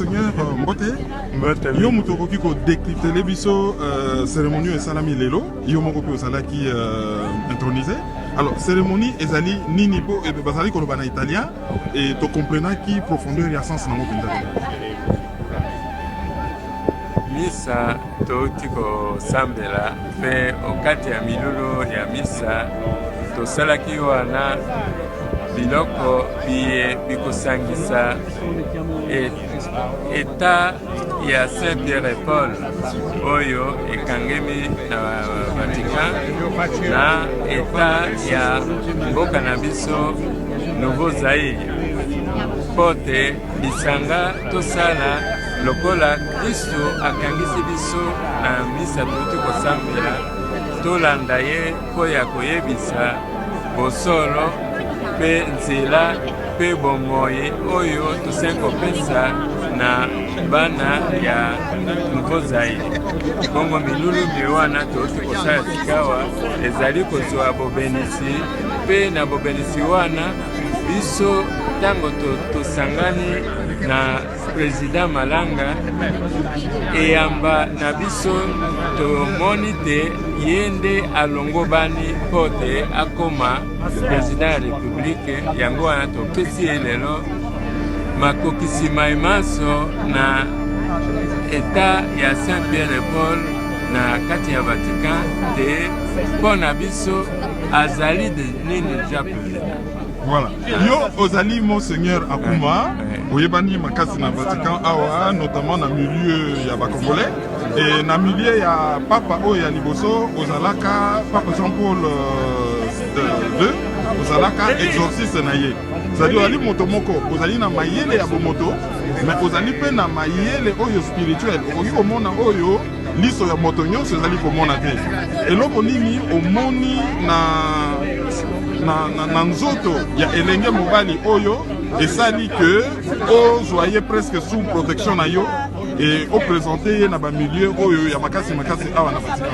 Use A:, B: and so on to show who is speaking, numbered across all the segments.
A: Monseigneur Mbote, yo mutoko kiko décrypter les biso cérémonie et salami lelo, yo moko pe osala qui intronisé. Alors cérémonie ezali nini po et bazali ko bana italien et to comprendre qui profondeur ya sens na mopinda.
B: Misa totiko sambela pe okati ya milulu ya misa tosalaki wana biloko biye bikosangisa eta ya Saint Pierre et Paul oyo ekangemi na Vatican na eta ya mboka na biso Nouveau Zaïre pote bisanga tosala lokola Kristo akangisi biso na misa tuti kosambela tolanda ye po ya koyebisa bosolo pe nzela pe bomoi oyo tosengi kopesa na bana ya Nouveau Zaïre. Bongo milulu wana toti kosala sikawa ezali kozwa bobenisi pe na bobenisi wana biso tango tosangani na Président Malanga eyamba na biso tomoni te yende alongo bani pote akoma Président ya République yango wana topesi ye lelo makokisi maimaso na eta ya Saint Pierre et Paul na kati ya Vatican te mpo na biso azali de nini ja président.
A: Voilà. Yo ozali Monseigneur Akuma, oyebani makasi na Vatican awa, notamment na milieu ya Congolais et na milieu ya Papa oya liboso ozalaka Papa Jean-Paul II ozalaka exorciste na ye. Zali ozali moto moko, ozali na mayele ya bomoto, mais ozali pe na mayele oyo spirituel. Okoki komona oyo liso ya moto nyonso ezali komona te. Eloko nini omoni na nzoto ya elenge mobali oyo esali que ozoye presque sous protection na yo et au présenter na ba milieu oyo ya makasi awa na Vatican.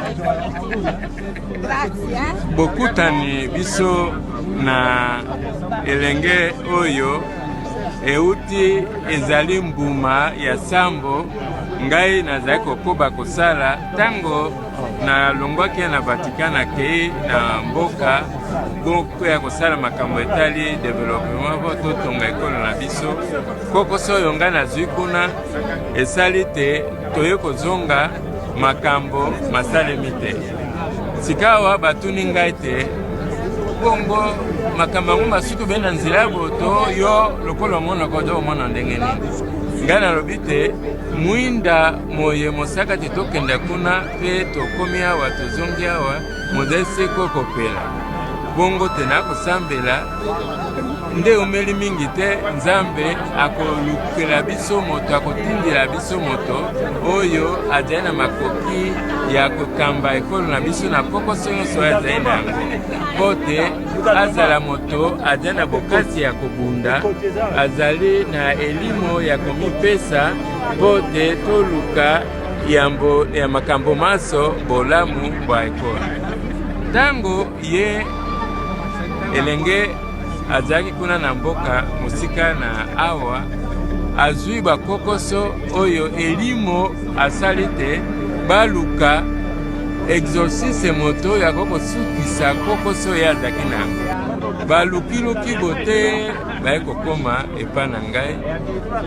B: Bokutani biso na elenge oyo euti ezali mbuma ya sambo ngai nazali kokoba kosala tango na longwaki na Vatican akei na mboka boko ya kosala makambo etali développement po totonga ekolo na biso kokoso oyo ngai nazwi kuna esali te toye kozonga makambo masalemi te sikawa batuni ngai te bongo makambo yango masuku be na nzela ya boto yo lokola omona kodo omona ndenge nini ngai nalobi te mwinda moye mosaka te tokenda kuna pe tokomi awa tozongi awa modese kokopela bongo te nakosambela nde omeli mingi te nzambe akolukela biso moto akotindela biso moto oyo azali na makoki ya kokamba ekolo na biso na kokoso nyonso oyo azali na yango mpo te azala moto azali na bokasi ya kobunda azali na elimo ya komipesa mpo te toluka ya makambo maso bolamu bwa ekolo ntango ye elenge azalaki kuna na mboka mosika na awa azwi bakokoso oyo elimo asali te baluka exorcise moto ya kokosukisa kokoso oyo azalaki nango balukiluki bote baye kokoma epa na ngai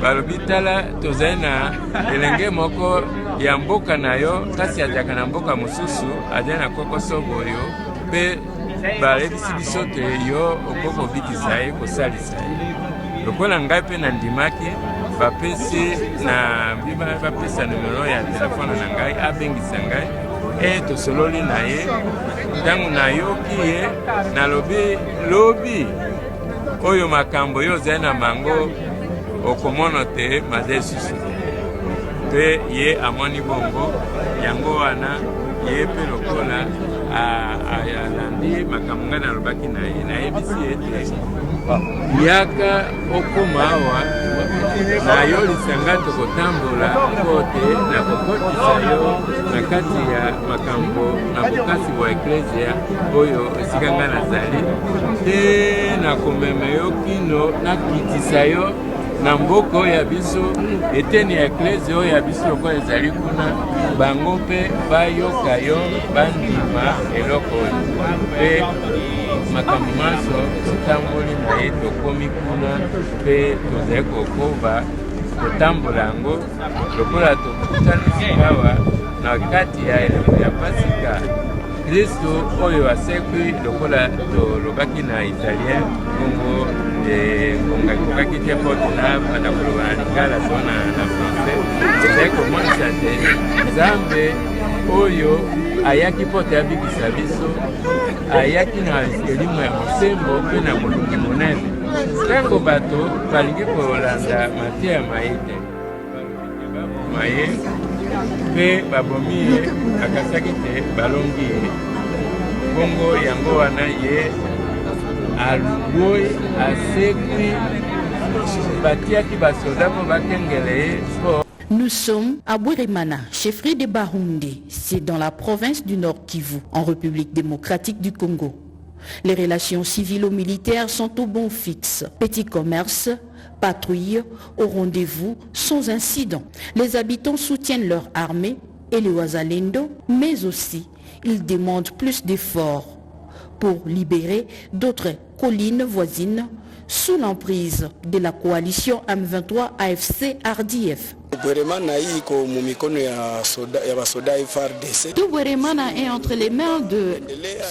B: balobi tala tozali na elenge moko ya mboka na yo kasi azalaka na mboka mosusu azali na kokoso boyo mpe balebisi biso te yo okokobikisa ye kosalisa ye lokola ngai mpe nandimaki bapesa numero ya telefone na ngai abengisa ngai tosololi na ye ntango nayoki ye nalobi lobi oyo makambo yo ozali na bango okomona te madesusu te ye amoni bongo yango wana ye mpe lokola alandi makambo ngai nalobaki na ye nayebisi ete yaka okoma awa nayolisa ngai tokotambola mpo te nakokotisa yo na kati ya makambo na bokasi bwa eklesia oyo esika ngai nazali te nakomema yo kino nakitisa yo na mboko ya biso eteni ya eklezia oyo ya biso lokola ezali kuna bango mpe bayoka yo bandima eloko oyo mpe makambo nyonso totamboli na ye tokomi kuna mpe tozali kokoba kotambola yango lokola tokutanisi awa na kati ya eleko ya pasika kristo oyo asekwi lokola tolobaki na italien bongo ngonga ekokaki te mpo tona koloba na lingala so na francais ezali komonisa te nzambe oyo ayaki mpo te abikisa biso ayaki na elimu ya mosembo mpe na molungi monene ntango bato balingi kolanda mateya ya maye te maye mpe babomi ye akasaki te balongi ye bongo yango wana ye alugoi asekwi batiaki basoda mpo bakengele ye mpo.
C: Nous sommes à Bweremana, chefferie de Bahoundé. C'est dans la province du Nord Kivu, en République démocratique du Congo. Les relations civilo-militaires sont au bon fixe. Petit commerce, patrouille, au rendez-vous, sans incident. Les habitants soutiennent leur armée et les Wazalendo, mais aussi ils demandent plus d'efforts pour libérer d'autres collines voisines sous l'emprise de la coalition M23 AFC RDF. Tout Bweremana est entre les mains de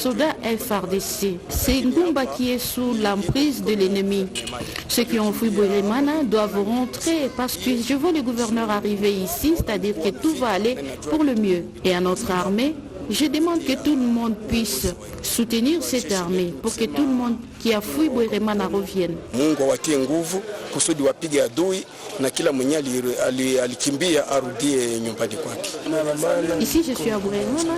C: soldats FARDC. C'est Ngumba qui est sous l'emprise de l'ennemi. Ceux qui ont fui Bweremana doivent rentrer parce que je vois le gouverneur arriver ici, c'est-à-dire que tout va aller pour le mieux. Et à notre armée, je demande que tout le monde puisse soutenir cette armée pour que tout le monde qui a fui Bweremana revienne. Ici, je suis à Bweremana.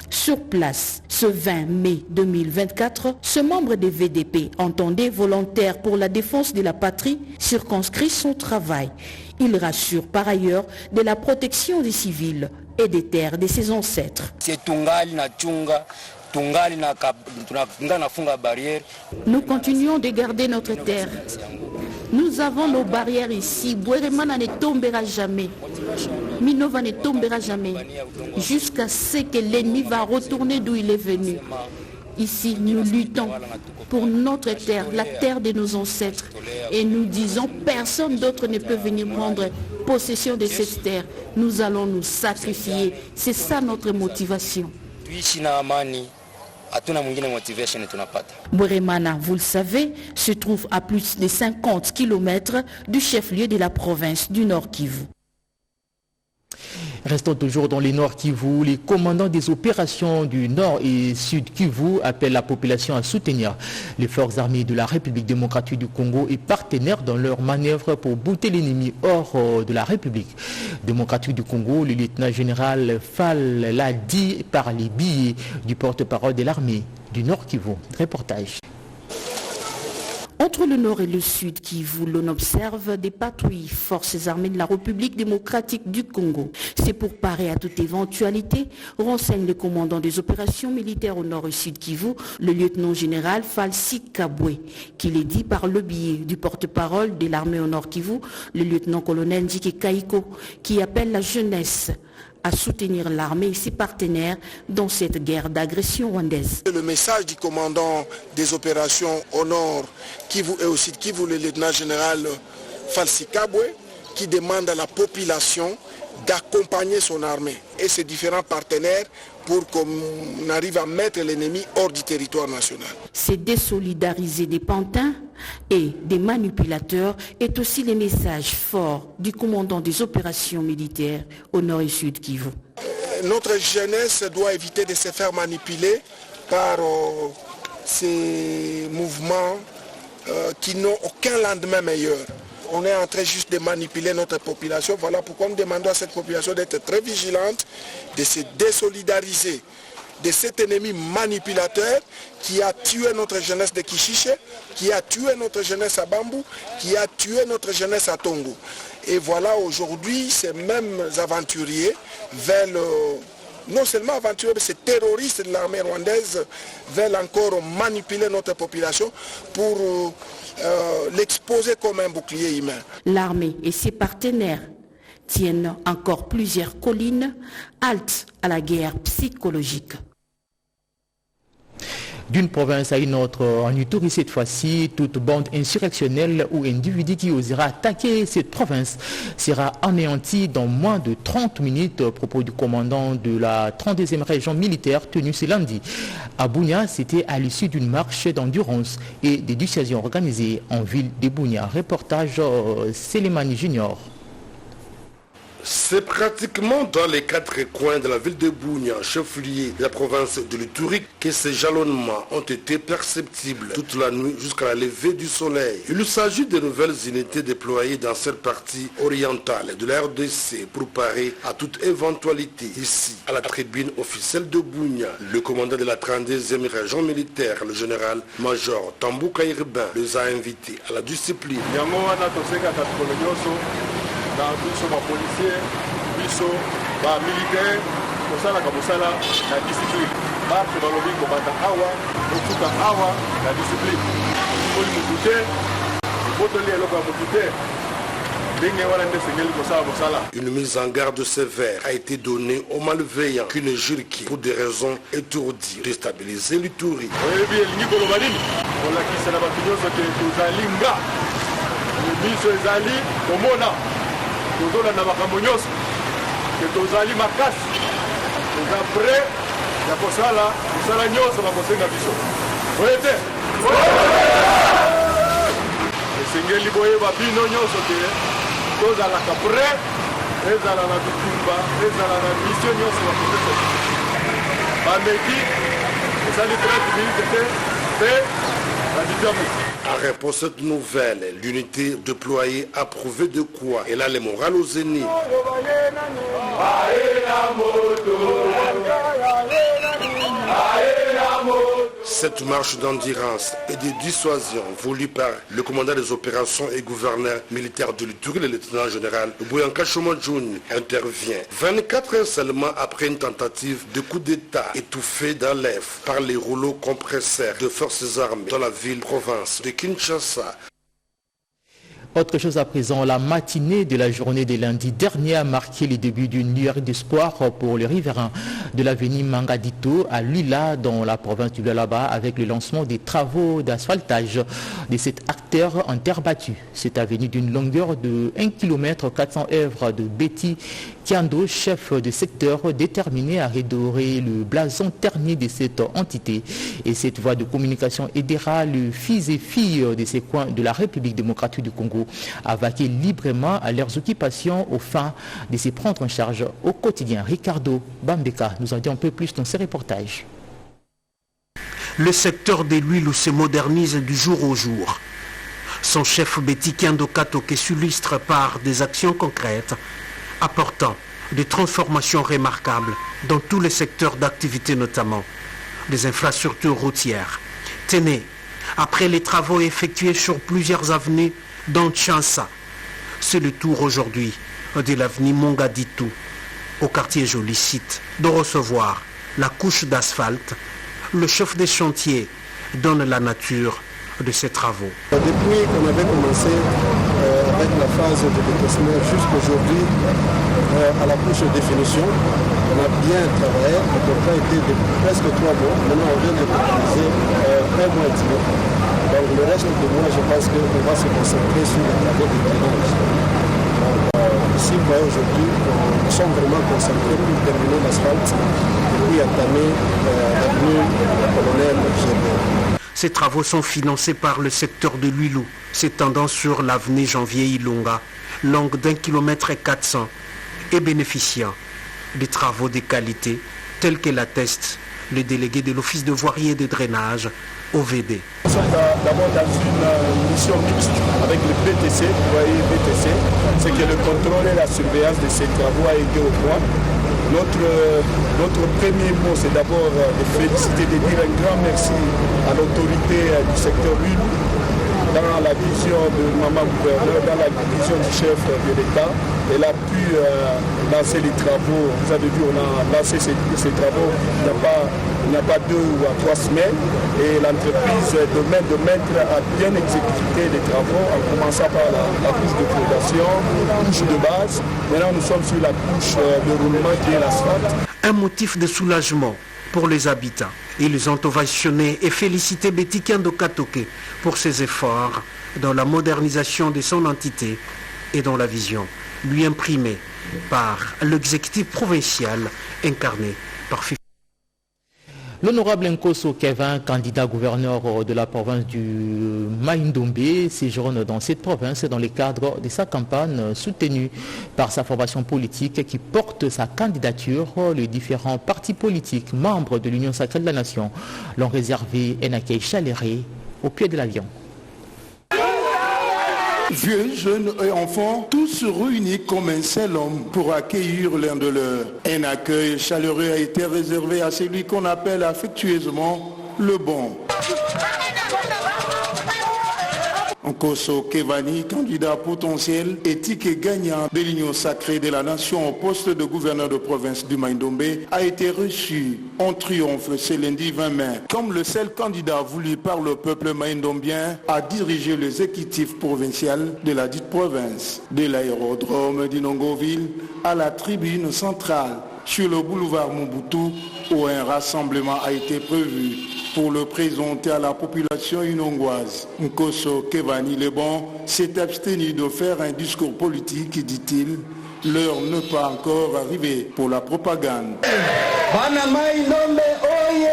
C: Sur place, ce 20 mai 2024, ce membre des VDP, entendé volontaire pour la défense de la patrie, circonscrit son travail. Il rassure par ailleurs de la protection des civils et des terres de ses ancêtres. Nous continuons de garder notre terre. Nous avons nos barrières ici. Bweremana ne tombera jamais. Minova ne tombera jamais. Jusqu'à ce que l'ennemi va retourner d'où il est venu. Ici, nous luttons pour notre terre, la terre de nos ancêtres. Et nous disons, personne d'autre ne peut venir prendre possession de cette terre. Nous allons nous sacrifier. C'est ça notre motivation. Bweremana, vous le savez, se trouve à plus de 50 km du chef-lieu de la province du Nord Kivu.
D: Restons toujours dans les Nord Kivu. Les commandants des opérations du Nord et Sud Kivu appellent la population à soutenir les forces armées de la République démocratique du Congo et partenaires dans leurs manœuvres pour bouter l'ennemi hors de la République démocratique du Congo. Le lieutenant-général Fall l'a dit par les billets du porte-parole de l'armée du Nord Kivu. Reportage.
C: Entre le nord et le sud Kivu, l'on observe des patrouilles forces armées de la République démocratique du Congo. C'est pour parer à toute éventualité, renseigne le commandant des opérations militaires au nord et sud Kivu, le lieutenant-général Falsi Kabwe, qui l'est dit par le biais du porte-parole de l'armée au nord Kivu, le lieutenant-colonel Njike Kaiko, qui appelle la jeunesse à soutenir l'armée et ses partenaires dans cette guerre d'agression rwandaise.
E: Le message du commandant des opérations au nord Kivu et au sud Kivu, le lieutenant-général Falsi Kabwe, qui demande à la population d'accompagner son armée et ses différents partenaires pour qu'on arrive à mettre l'ennemi hors du territoire national.
C: C'est désolidariser des pantins et des manipulateurs est aussi le message fort du commandant des opérations militaires au nord et sud Kivu.
E: Notre jeunesse doit éviter de se faire manipuler par ces mouvements qui n'ont aucun lendemain meilleur. On est en train juste de manipuler notre population. Voilà pourquoi nous demandons à cette population d'être très vigilante, de se désolidariser de cet ennemi manipulateur qui a tué notre jeunesse de Kishiche, qui a tué notre jeunesse à Bambou, qui a tué notre jeunesse à Tongo. Et voilà aujourd'hui, ces mêmes aventuriers veulent non seulement aventureux, mais ces terroristes de l'armée rwandaise veulent encore manipuler notre population pour l'exposer comme un bouclier humain.
C: L'armée et ses partenaires tiennent encore plusieurs collines, halte à la guerre psychologique.
D: D'une province à une autre, en Ituri cette fois-ci, toute bande insurrectionnelle ou individu qui osera attaquer cette province sera anéanti dans moins de 30 minutes, à propos du commandant de la 32e région militaire tenue ce lundi. À Bunia, c'était à l'issue d'une marche d'endurance et des dissuasions organisées en ville de Bunia. Reportage Selemani Junior.
F: C'est pratiquement dans les 4 coins de la ville de Bunia, chef-lieu de la province de l'Ituri, que ces jalonnements ont été perceptibles toute la nuit jusqu'à la levée du soleil. Il s'agit de nouvelles unités déployées dans cette partie orientale de la RDC pour parer à toute éventualité. Ici, à la tribune officielle de Bunia, le commandant de la 32e région militaire, le général-major Tambouka Iribin, les a invités à la discipline.
G: biso bapolisier biso bamilitaire kosalaka mosala na discipline bato balobi kobanda awa kotuka awa na discipline oli motu te ebotoli eloko ya motu te ndenge wana nde esengeli kosala mosala.
F: Une mise en garde sévère a été donnée aux malveillants qui ne jurent qui, pour des raisons étourdies, déstabiliser l'Ituri.
G: oyebi elingi koloba nini kolakisa na bato nyonso te tozali nga biso ezali komona tozolanda makambo nyonso ke tozali makasi toza pre ya kosala mosala nyonso bakosenga biso oye te esengeli boyeba bino nyonso te tozalaka pre ezala na bitumba ezala na misio nyonso bakopesa bameki esali 30 minute te mpe baditami.
F: En réponse à cette nouvelle, l'unité déployée a prouvé de quoi elle a le moral au zénith. Cette marche d'endurance et de dissuasion voulue par le commandant des opérations et gouverneur militaire de l'Ituri, le lieutenant-général Bouyanka Chomodjouni, intervient 24 heures seulement après une tentative de coup d'État étouffée dans l'EF par les rouleaux compresseurs de forces armées dans la ville-province de Kinshasa.
D: Autre chose à présent, la matinée de la journée de lundi dernier a marqué le début d'une lueur d'espoir pour les riverains de l'avenue Mangadito à Lila dans la province du Lualaba avec le lancement des travaux d'asphaltage de cette artère en terre battue. Cette avenue d'une longueur de 1 km 400 œuvres de Betty Kiando, chef de secteur déterminé à redorer le blason terni de cette entité. Et cette voie de communication aidera les fils et filles de ces coins de la République démocratique du Congo à vaquer librement à leurs occupations aux fins de se prendre en charge au quotidien. Ricardo Bambeka nous en dit un peu plus dans ses reportages.
H: Le secteur de l'huile se modernise du jour au jour. Son chef Betty Kiando Katoke s'illustre par des actions concrètes apportant des transformations remarquables dans tous les secteurs d'activité, notamment des infrastructures routières. Tenez, après les travaux effectués sur plusieurs avenues dans Tchansa, c'est le tour aujourd'hui de l'avenue Mongaditu, au quartier Jolicite, de recevoir la couche d'asphalte. Le chef des chantiers donne la nature de ces travaux.
I: Depuis qu'on avait commencé avec la phase de détachement jusqu'aujourd'hui, à la couche de définition, on a bien travaillé. Le contrat était de presque 3 mois. Maintenant, on vient de réaliser 1 mois et demi. Donc le reste du mois, je pense qu'on va se concentrer sur les travaux de drainage. Ici, aujourd'hui, nous sommes vraiment concentrés pour terminer l'asphalte et puis entamer l'avenue colonel Géber.
H: Ces travaux sont financés par le secteur de l'Uilou, s'étendant sur l'avenue Janvier Ilunga, longue d'1 km 400 et bénéficiant des travaux de qualité tels que l'atteste le délégué de l'Office de voirie et de drainage, OVD.
G: Nous sommes d'abord dans une mission mixte avec le BTC, c'est que le contrôle et la surveillance de ces travaux a été au point. Notre premier mot, c'est d'abord de féliciter, de dire un grand merci à l'autorité du secteur Lulu dans la vision de maman gouverneur, dans la vision du chef de l'État. Elle a pu lancer les travaux. Vous avez vu, on a lancé ces travaux il n'y a pas 2 ou 3 semaines. Et l'entreprise de mettre à bien exécuter les travaux en commençant par la couche de fondation, couche de base. Maintenant, nous sommes sur la couche de roulement qui est l'asphalte.
H: Un motif de soulagement pour les habitants. Ils ont ovationné et félicité Betty Kendo Katoke pour ses efforts dans la modernisation de son entité et dans la vision lui imprimée par l'exécutif provincial incarné par Fifi.
D: L'honorable Nkoso Kevin, candidat gouverneur de la province du Mai-Ndombe, séjourne dans cette province dans le cadre de sa campagne soutenue par sa formation politique qui porte sa candidature. Les différents partis politiques membres de l'Union sacrée de la Nation l'ont réservé un accueil chaleureux au pied de l'avion.
J: Vieux, jeunes et enfants, tous réunis comme un seul homme pour accueillir l'un de leurs. Un accueil chaleureux a été réservé à celui qu'on appelle affectueusement le bon. Nkoso Kevani, candidat potentiel, éthique et gagnant de l'Union sacrée de la Nation au poste de gouverneur de province du Mai-Ndombe, a été reçu en triomphe ce lundi 20 mai. Comme le seul candidat voulu par le peuple maïndombien à diriger l'exécutif provincial de la dite province. De l'aérodrome d'Inongoville à la tribune centrale sur le boulevard Mobutu où un rassemblement a été prévu pour le présenter à la population inongoise. Nkoso Kevani Lebon s'est abstenu de faire un discours politique, dit-il. L'heure n'est pas encore arrivée pour la propagande.
K: Bana Mai-Ndombe oye!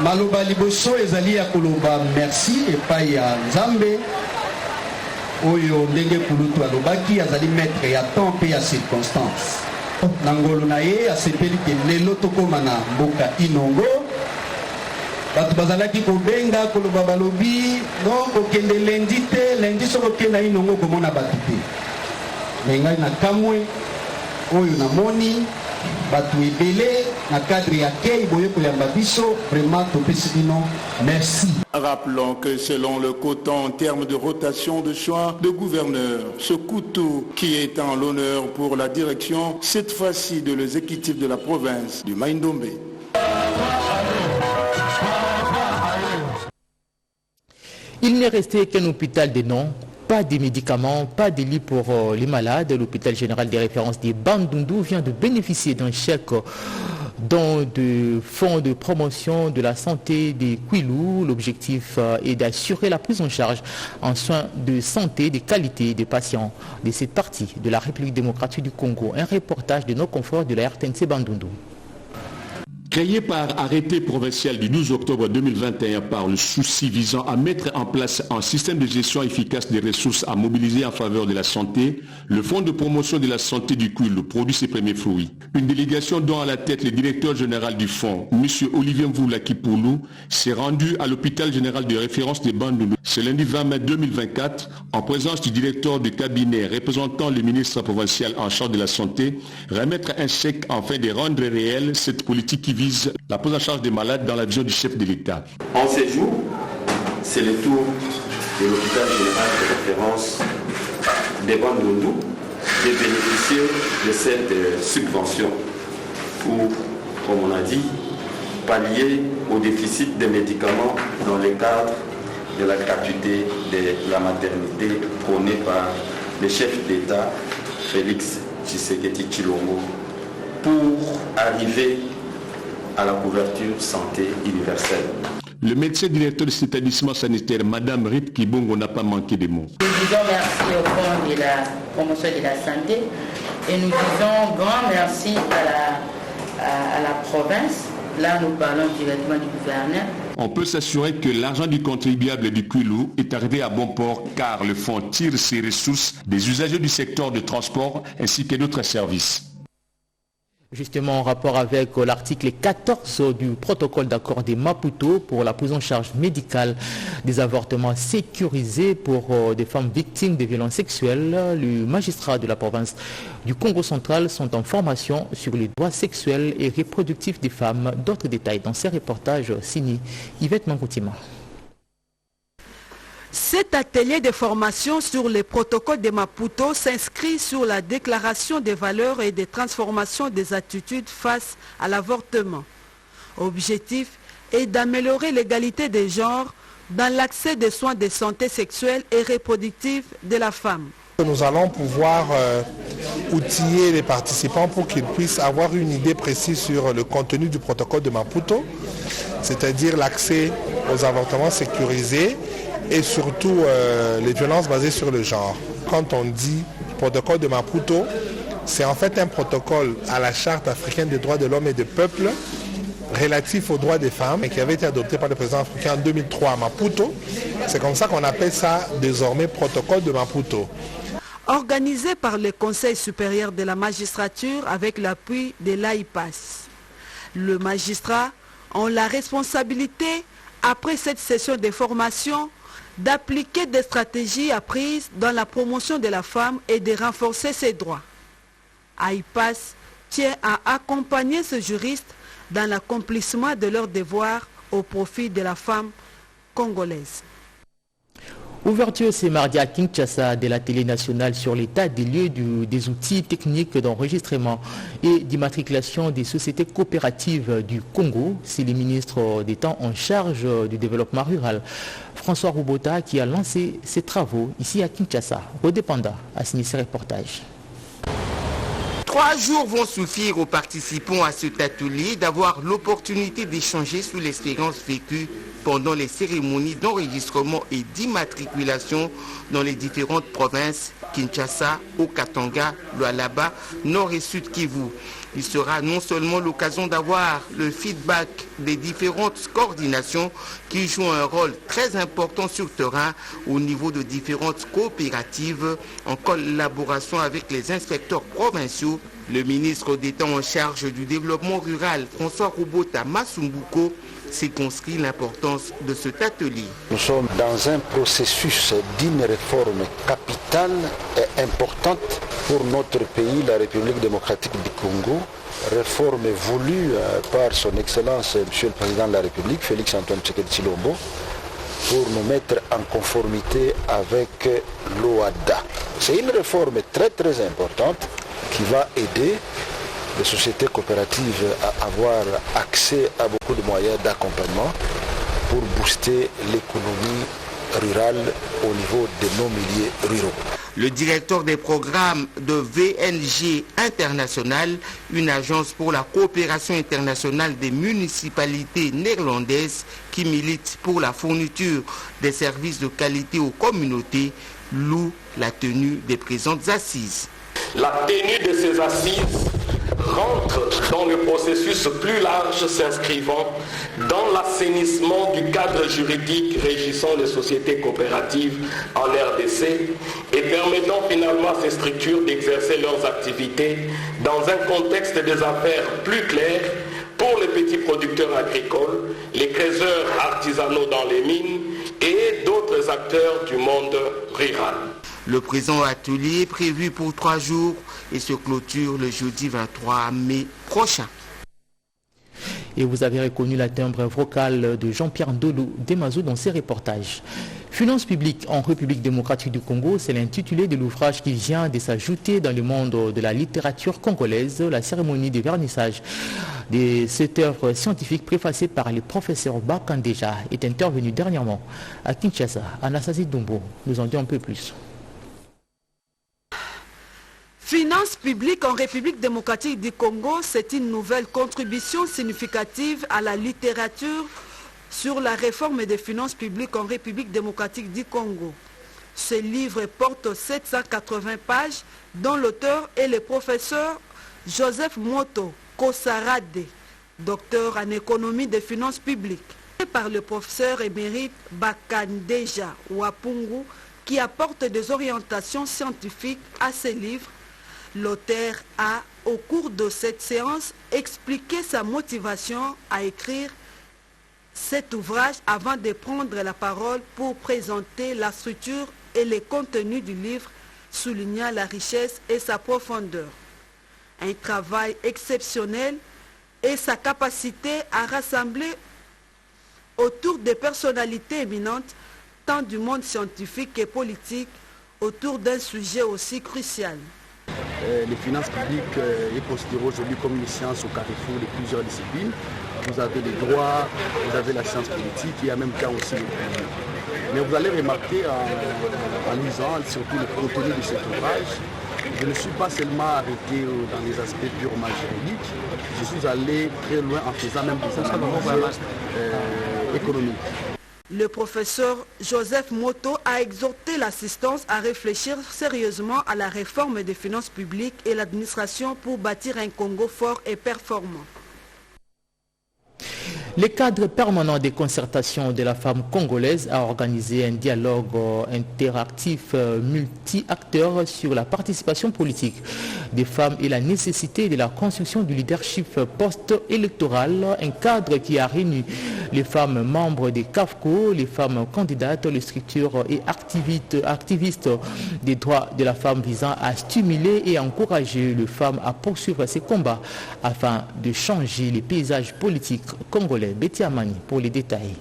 K: Maloba liboso ezali ya koloba merci epai ya Nzambe. Oyo ndenge kulutu alobaki azali maître ya temps pe ya circonstance. Nangolo na ye asepeli ke lelo tokoma na mboka Inongo. Bato bazalaki kobenga koloba balobi non kokende lendi soko kenda Inongo komona bato te. Mais ngai na kamwe oyo namoni bato ebele na cadre ya kei boye koyamba biso vraiment topesi bino merci.
J: Rappelons que selon le quota en termes de rotation de choix de gouverneur, ce couteau qui est en l'honneur pour la direction, cette fois-ci de l'exécutif de la province du Mai-Ndombe.
D: Il n'est resté qu'un hôpital de nom. Pas de médicaments, pas de lits pour les malades. L'hôpital général des références de Bandundu vient de bénéficier d'un chèque dans de fonds de promotion de la santé des Kwilu. L'objectif est d'assurer la prise en charge en soins de santé de qualité des patients de cette partie de la République démocratique du Congo. Un reportage de nos confrères de la RTNC Bandundu.
L: Créé par arrêté provincial du 12 octobre 2021 par le souci visant à mettre en place un système de gestion efficace des ressources à mobiliser en faveur de la santé, le Fonds de promotion de la santé du Kwilu produit ses premiers fruits. Une délégation dont à la tête le directeur général du Fonds, M. Olivier Mvoula-Kipoulou, s'est rendu à l'hôpital général de référence de Bandundu ce lundi 20 mai 2024 en présence du directeur du cabinet représentant le ministre provincial en charge de la santé, remettre un chèque afin de rendre réelle cette politique qui vise la prise en charge des malades dans la vision du chef de l'État.
M: En ces jours, c'est le tour de l'hôpital général de référence de Bandundu de bénéficier de cette subvention pour, comme on a dit, pallier au déficit de médicaments dans le cadre de la gratuité de la maternité prônée par le chef d'État Félix Tshisekedi Tshilombo pour arriver à la couverture santé universelle.
L: Le médecin directeur de cet établissement sanitaire, Madame Rip Kibongo, n'a pas manqué de mots.
N: Nous disons merci au Fonds de la promotion de la santé et nous disons grand merci à la province. Là, nous parlons directement du gouverneur.
L: On peut s'assurer que l'argent du contribuable du Kwilu est arrivé à bon port car le fonds tire ses ressources des usagers du secteur de transport ainsi que d'autres services.
D: Justement, en rapport avec l'article 14 du protocole d'accord de Maputo pour la prise en charge médicale des avortements sécurisés pour des femmes victimes de violences sexuelles, les magistrats de la province du Congo central sont en formation sur les droits sexuels et reproductifs des femmes. D'autres détails dans ces reportages signés Yvette Mangoutima.
O: Cet atelier de formation sur les protocoles de Maputo s'inscrit sur la déclaration des valeurs et des transformations des attitudes face à l'avortement. Objectif est d'améliorer l'égalité des genres dans l'accès des soins de santé sexuelle et reproductive de la femme.
P: Nous allons pouvoir outiller les participants pour qu'ils puissent avoir une idée précise sur le contenu du protocole de Maputo, c'est-à-dire l'accès aux avortements sécurisés et surtout les violences basées sur le genre. Quand on dit protocole de Maputo, c'est en fait un protocole à la Charte africaine des droits de l'homme et des peuples relatif aux droits des femmes et qui avait été adopté par le président africain en 2003 à Maputo. C'est comme ça qu'on appelle ça désormais protocole de Maputo.
O: Organisé par le Conseil supérieur de la magistrature avec l'appui de l'AIPAS. Le magistrat a la responsabilité, après cette session de formation, d'appliquer des stratégies apprises dans la promotion de la femme et de renforcer ses droits. AIPAS tient à accompagner ces juristes dans l'accomplissement de leurs devoirs au profit de la femme congolaise.
D: Ouverture ce mardi à Kinshasa de la télé nationale sur l'état des lieux des outils techniques d'enregistrement et d'immatriculation des sociétés coopératives du Congo. C'est le ministre d'État en charge du développement rural, François Roubota, qui a lancé ses travaux ici à Kinshasa. Rodépanda a signé ce reportage.
Q: 3 jours vont suffire aux participants à cet atelier d'avoir l'opportunité d'échanger sur l'expérience vécue pendant les cérémonies d'enregistrement et d'immatriculation dans les différentes provinces, Kinshasa, Haut-Katanga, Lualaba, Nord et Sud Kivu. Il sera non seulement l'occasion d'avoir le feedback des différentes coordinations qui jouent un rôle très important sur le terrain au niveau de différentes coopératives en collaboration avec les inspecteurs provinciaux. Le ministre d'État en charge du développement rural, François Roubota Masumbuko, circonscrit l'importance de cet atelier.
R: Nous sommes dans un processus d'une réforme capitale et importante pour notre pays, la République démocratique du Congo. Réforme voulue par son Excellence, Monsieur le Président de la République, Félix-Antoine Tshisekedi Tshilombo, pour nous mettre en conformité avec l'OADA. C'est une réforme très très importante qui va aider les sociétés coopératives à avoir accès à beaucoup de moyens d'accompagnement pour booster l'économie rurale au niveau de nos milieux ruraux.
Q: Le directeur des programmes de VNG International, une agence pour la coopération internationale des municipalités néerlandaises qui milite pour la fourniture des services de qualité aux communautés, loue la tenue des présentes assises.
S: La tenue de ces assises rentre dans le processus plus large s'inscrivant dans l'assainissement du cadre juridique régissant les sociétés coopératives en RDC et permettant finalement à ces structures d'exercer leurs activités dans un contexte des affaires plus clair pour les petits producteurs agricoles, les creuseurs artisanaux dans les mines et d'autres acteurs du monde rural.
Q: Le présent atelier est prévu pour 3 jours et se clôture le jeudi 23 mai prochain.
D: Et vous avez reconnu la timbre vocale de Jean-Pierre Ndolou Demazou dans ses reportages. Finances publiques en République démocratique du Congo, c'est l'intitulé de l'ouvrage qui vient de s'ajouter dans le monde de la littérature congolaise. La cérémonie de vernissage de cette œuvre scientifique préfacée par le professeur Bakandeja est intervenue dernièrement à Kinshasa. Anastasie Dombo nous en dit un peu plus.
O: Finances publiques en République démocratique du Congo, c'est une nouvelle contribution significative à la littérature sur la réforme des finances publiques en République démocratique du Congo. Ce livre porte 780 pages, dont l'auteur est le professeur Joseph Moto Kosarade, docteur en économie des finances publiques, et par le professeur émérite Bakandeja Wapungu, qui apporte des orientations scientifiques à ce livre. L'auteur a au cours de cette séance, expliqué sa motivation à écrire cet ouvrage avant de prendre la parole pour présenter la structure et les contenus du livre, soulignant la richesse et sa profondeur. Un travail exceptionnel et sa capacité à rassembler autour des personnalités éminentes, tant du monde scientifique que politique, autour d'un sujet aussi crucial.
T: Les finances publiques est considéré aujourd'hui comme une science au carrefour de plusieurs disciplines. Vous avez les droits, vous avez la science politique, il y a même cas aussi l'économie. Mais vous allez remarquer en lisant surtout le contenu de cet ouvrage, je ne suis pas seulement arrêté dans les aspects purement juridiques, je suis allé très loin en faisant même des analyses économiques.
O: Le professeur Joseph Moto a exhorté l'assistance à réfléchir sérieusement à la réforme des finances publiques et l'administration pour bâtir un Congo fort et performant.
D: Le cadre permanent des concertations de la femme congolaise a organisé un dialogue interactif multi-acteurs sur la participation politique des femmes et la nécessité de la construction du leadership post-électoral, un cadre qui a réuni les femmes membres des CAFCO, les femmes candidates, les structures et activistes des droits de la femme visant à stimuler et encourager les femmes à poursuivre ces combats afin de changer les paysages politiques congolais. Betty Amani pour les détails.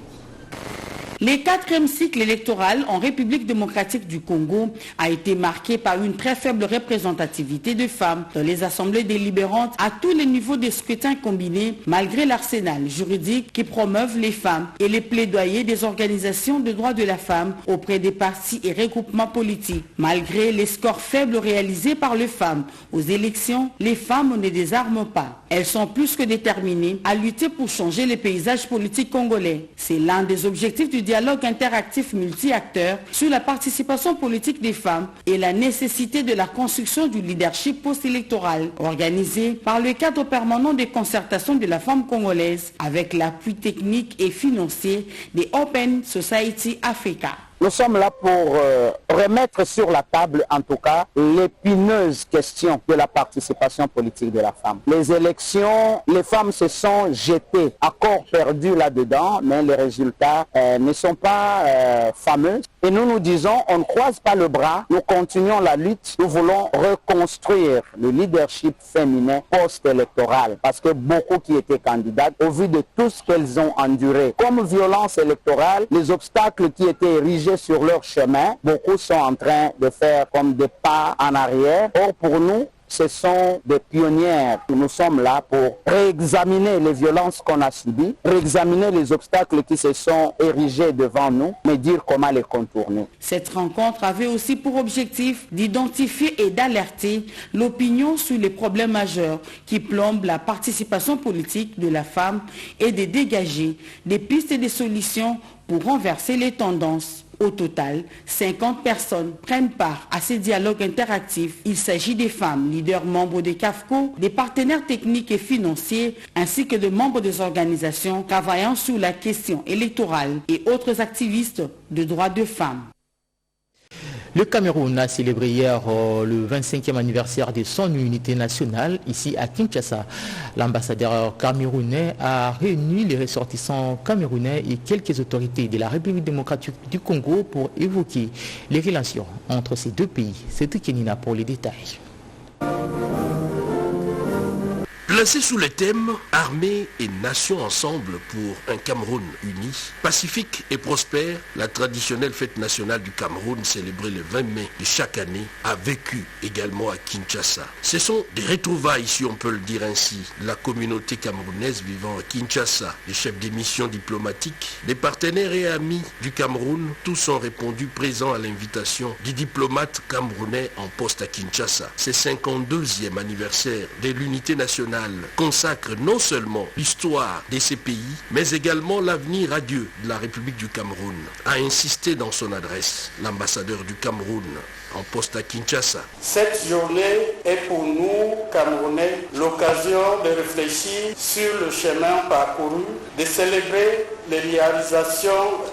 C: Le 4e cycle électoral en République démocratique du Congo a été marqué par une très faible représentativité de femmes dans les assemblées délibérantes à tous les niveaux des scrutins combinés, malgré l'arsenal juridique qui promeuvent les femmes et les plaidoyers des organisations de droits de la femme auprès des partis et regroupements politiques. Malgré les scores faibles réalisés par les femmes aux élections, les femmes ne désarment pas. Elles sont plus que déterminées à lutter pour changer les paysages politiques congolais. C'est l'un des objectifs du dialogue interactif multi-acteurs sur la participation politique des femmes et la nécessité de la construction du leadership post-électoral organisé par le cadre permanent des concertations de la femme congolaise avec l'appui technique et financier des Open Society Africa.
U: Nous sommes là pour remettre sur la table, en tout cas, l'épineuse question de la participation politique de la femme. Les élections, les femmes se sont jetées à corps perdu là-dedans, mais les résultats ne sont pas fameux. Et nous nous disons, on ne croise pas le bras, nous continuons la lutte, nous voulons reconstruire le leadership féminin post-électoral. Parce que beaucoup qui étaient candidates, au vu de tout ce qu'elles ont enduré, comme violence électorale, les obstacles qui étaient érigés sur leur chemin, beaucoup sont en train de faire comme des pas en arrière. Or pour nous, ce sont des pionnières. Nous sommes là pour réexaminer les violences qu'on a subies, réexaminer les obstacles qui se sont érigés devant nous, mais dire comment les contourner.
C: Cette rencontre avait aussi pour objectif d'identifier et d'alerter l'opinion sur les problèmes majeurs qui plombent la participation politique de la femme et de dégager des pistes et des solutions pour renverser les tendances. Au total, 50 personnes prennent part à ces dialogues interactifs. Il s'agit des femmes, leaders membres des CAFCO, des partenaires techniques et financiers, ainsi que de membres des organisations travaillant sur la question électorale et autres activistes de droits de femmes.
D: Le Cameroun a célébré hier le 25e anniversaire de son unité nationale ici à Kinshasa. L'ambassadeur camerounais a réuni les ressortissants camerounais et quelques autorités de la République démocratique du Congo pour évoquer les relations entre ces deux pays. C'est tout Kenina pour les détails.
V: Placé sous le thème « Armée et nation ensemble pour un Cameroun uni, pacifique et prospère », la traditionnelle fête nationale du Cameroun célébrée le 20 mai de chaque année a vécu également à Kinshasa. Ce sont des retrouvailles, si on peut le dire ainsi, de la communauté camerounaise vivant à Kinshasa, les chefs des missions diplomatiques, les partenaires et amis du Cameroun, tous ont répondu présents à l'invitation du diplomate camerounais en poste à Kinshasa. Ce 52e anniversaire de l'unité nationale consacre non seulement l'histoire de ces pays, mais également l'avenir radieux de la République du Cameroun, a insisté dans son adresse l'ambassadeur du Cameroun en poste à Kinshasa.
J: Cette journée est pour nous, Camerounais, l'occasion de réfléchir sur le chemin parcouru, de célébrer les réalisations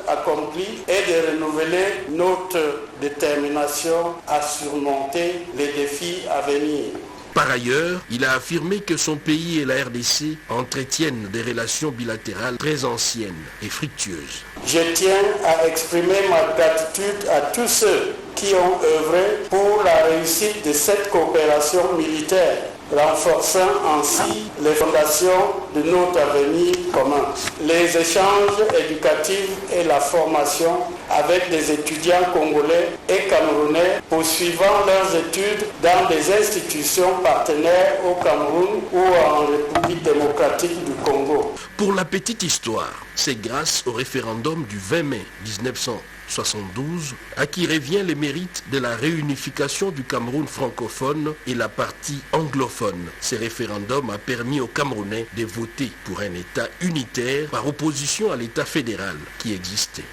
J: accomplies et de renouveler notre détermination à surmonter les défis à venir.
V: Par ailleurs, il a affirmé que son pays et la RDC entretiennent des relations bilatérales très anciennes et fructueuses.
J: Je tiens à exprimer ma gratitude à tous ceux qui ont œuvré pour la réussite de cette coopération militaire, renforçant ainsi les fondations de notre avenir commun. Les échanges éducatifs et la formation avec des étudiants congolais et camerounais poursuivant leurs études dans des institutions partenaires au Cameroun ou en République démocratique du Congo.
V: Pour la petite histoire, c'est grâce au référendum du 20 mai 1972 à qui revient les mérites de la réunification du Cameroun francophone et la partie anglophone. Ce référendum a permis aux Camerounais de voter pour un État unitaire par opposition à l'État fédéral qui existait.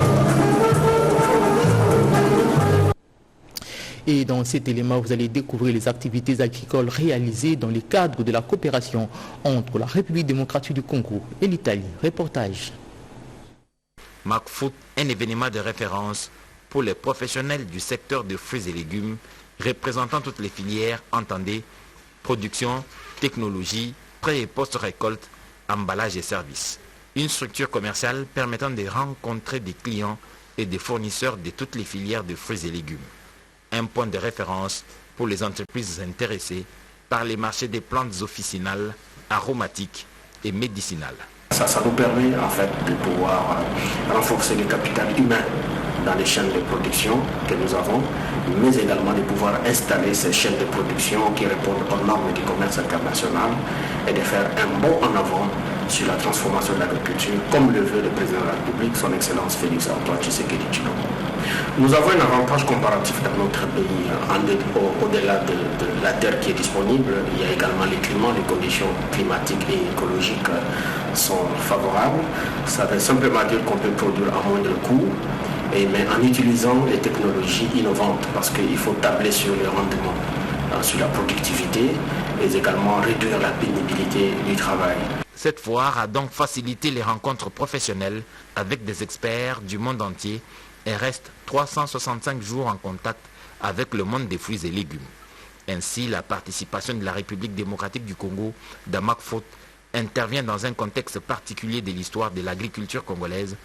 D: Et dans cet élément, vous allez découvrir les activités agricoles réalisées dans le cadre de la coopération entre la République démocratique du Congo et l'Italie. Reportage.
A: MacFoot, un événement de référence pour les professionnels du secteur de fruits et légumes, représentant toutes les filières, entendez, production, technologie, pré- et post-récolte, emballage et services. Une structure commerciale permettant de rencontrer des clients et des fournisseurs de toutes les filières de fruits et légumes. Un point de référence pour les entreprises intéressées par les marchés des plantes officinales, aromatiques et médicinales.
B: Ça nous permet en fait de pouvoir renforcer le capital humain dans les chaînes de production que nous avons, mais également de pouvoir installer ces chaînes de production qui répondent aux normes du commerce international et de faire un bond en avant sur la transformation de l'agriculture, comme le veut le président de la République, son Excellence Félix Antoine Tshisekedi Tshilombo. Nous avons un avantage comparatif dans notre pays. Au-delà de la terre qui est disponible, il y a également les climats, les conditions climatiques et écologiques sont favorables. Ça veut simplement dire qu'on peut produire à moindre coût, mais en utilisant les technologies innovantes, parce qu'il faut tabler sur le rendement, sur la productivité, et également réduire la pénibilité du travail.
A: Cette foire a donc facilité les rencontres professionnelles avec des experts du monde entier et reste 365 jours en contact avec le monde des fruits et légumes. Ainsi, la participation de la République démocratique du Congo dans MacFoot intervient dans un contexte particulier de l'histoire de l'agriculture congolaise,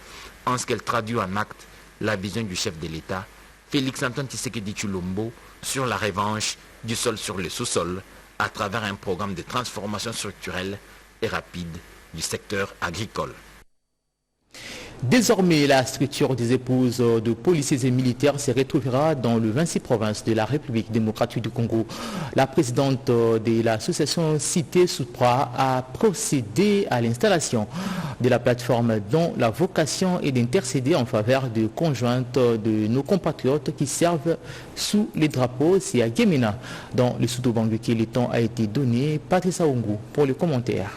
A: en ce qu'elle traduit en acte la vision du chef de l'État, Félix Antoine Tshisekedi Tshilombo, sur la revanche du sol sur le sous-sol, à travers un programme de transformation structurelle et rapide du secteur agricole.
D: Désormais, la structure des épouses de policiers et militaires se retrouvera dans le 26 provinces de la République démocratique du Congo. La présidente de l'association Cité Soupra a procédé à l'installation de la plateforme dont la vocation est d'intercéder en faveur de conjointes de nos compatriotes qui servent sous les drapeaux. C'est à Gemena, dans le Sud-Oubangu, que le temps a été donné. Patrice Aungu pour le commentaire.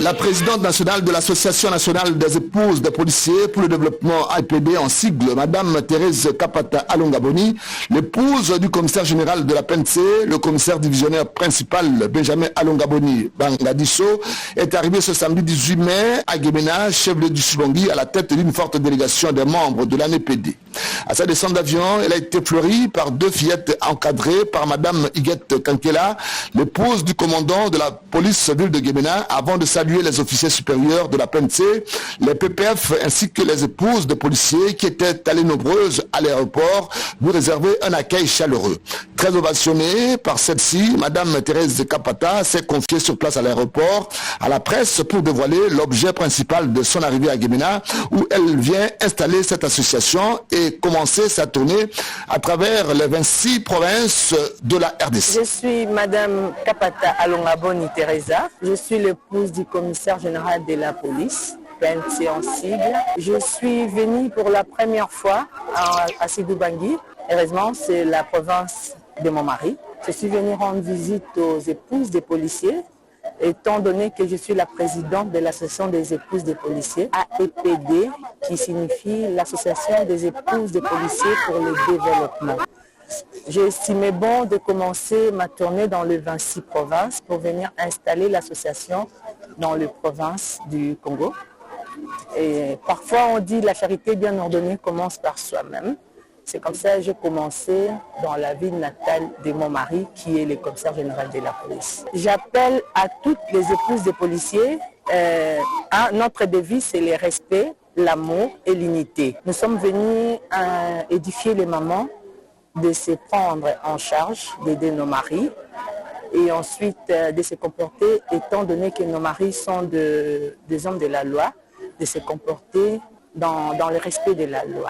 W: La présidente nationale de l'Association nationale des épouses des policiers pour le développement AIPD en sigle, Madame Thérèse Kapata Alongaboni, l'épouse du commissaire général de la PNC, le commissaire divisionnaire principal Benjamin Alongaboni Bangadiso, est arrivée ce samedi 18 mai à Gemena, chef de Dusubangui, à la tête d'une forte délégation des membres de l'ANEPD. À sa descente d'avion, elle a été fleurie par deux fillettes encadrées par Madame Iguette Kankela, l'épouse du commandant de la police ville de Gemena, avant de saluer les officiers supérieurs de la PNC, les PPF ainsi que les épouses de policiers qui étaient allées nombreuses à l'aéroport lui réserver un accueil chaleureux. Très ovationnée par celle-ci, Madame Thérèse Kapata s'est confiée sur place à l'aéroport à la presse pour dévoiler l'objet principal de son arrivée à Gemena, où elle vient installer cette association et commencer sa tournée à travers les 26 provinces de la RDC.
X: Je suis Madame Kapata Alongaboni Teresa, je suis l'épouse du commissaire général de la police, PNC en sigle. Je suis venue pour la première fois à Sud-Oubangu. Heureusement, c'est la province de mon mari. Je suis venue rendre visite aux épouses des policiers, étant donné que je suis la présidente de l'association des épouses des policiers, AEPD, qui signifie l'association des épouses des policiers pour le développement. j'ai estimé bon de commencer ma tournée dans les 26 provinces pour venir installer l'association dans les provinces du Congo. Et parfois on dit la charité bien ordonnée commence par soi-même. C'est comme ça que j'ai commencé dans la ville natale de mon mari, qui est le commissaire général de la police. J'appelle à toutes les épouses des policiers, notre devise c'est le respect, l'amour et l'unité. Nous sommes venus édifier les mamans de se prendre en charge, d'aider nos maris et ensuite de se comporter, étant donné que nos maris sont des hommes de la loi, de se comporter dans le respect de la loi.